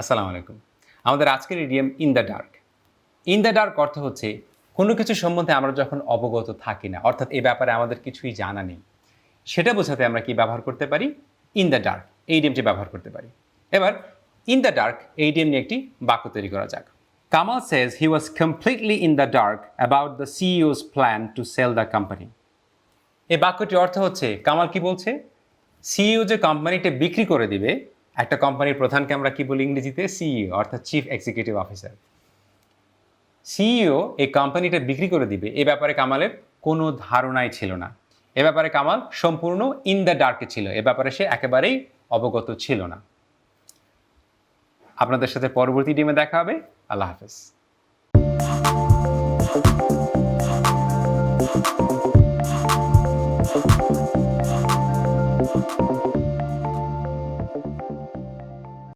আসসালামু আলাইকুম। আমাদের আজকের idiom in the dark. In the dark অর্থ হচ্ছে কোনো কিছু সম্বন্ধে আমরা যখন অবগত থাকি না, অর্থাৎ এই ব্যাপারে আমাদের কিছুই জানা নেই, সেটা বোঝাতে আমরা কি ব্যবহার করতে পারি? ইন দ্য ডার্ক এই ইডিয়ামটি ব্যবহার করতে পারি। এবার ইন দ্য ডার্ক এই ইডিয়াম নিয়ে একটি বাক্য তৈরি করা যাক। Kamal says he was completely in the dark about the CEO's plan to sell the company. এই বাক্যটির অর্থ হচ্ছে কামাল কি বলছে? সিইও যে কোম্পানিটা বিক্রি করে দিবে, একটা কোম্পানির প্রধানকে আমরা কি বলি ইংরেজিতে? সিইও, অর্থাৎ চিফ এক্সিকিউটিভ অফিসার। সিইও এই কোম্পানিটা বিক্রি করে দিবে এ ব্যাপারে কামালের কোনো ধারণাই ছিল না। এ ব্যাপারে কামাল সম্পূর্ণ ইন দ্য ডার্কে ছিল, এ ব্যাপারে সে একেবারেই অবগত ছিল না। আপনাদের সাথে পরবর্তী ডিমে দেখা হবে। আল্লাহ হাফেজ।